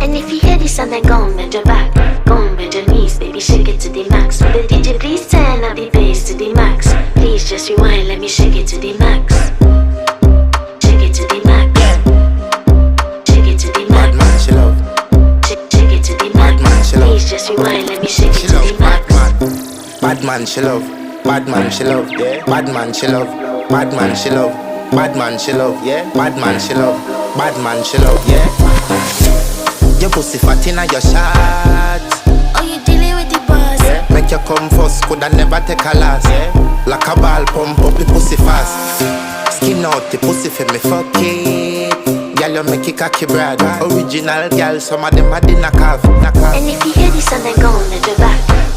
And if you hear this and then go on, bend your back, go on, bend your knees, baby, shake it to the max. Will the DJ please turn up the bass to the max? Please just rewind, let me shake it to the max. Shake it to the max. Shake it to the max. Bad man, she love. Shake it to the max. Bad man, she love. Please just rewind, let me shake it She to love the max. bad man, she love. Bad man, she love. Yeah. Bad man, she love. Bad man, she love. Bad man, she love. Yeah. Bad man, she love. Bad man, she love. Yeah. Your pussy fat inna your shot. Oh, you dealing with the boss? Yeah. Make you come first, coulda never take a last. Yeah. Like a ball, pump up the pussy fast. Skin out the pussy for me fuck it. Girl, you make it cocky brad. Original girl, some of them a dinner calf. And if you hear this and then go on, let your back.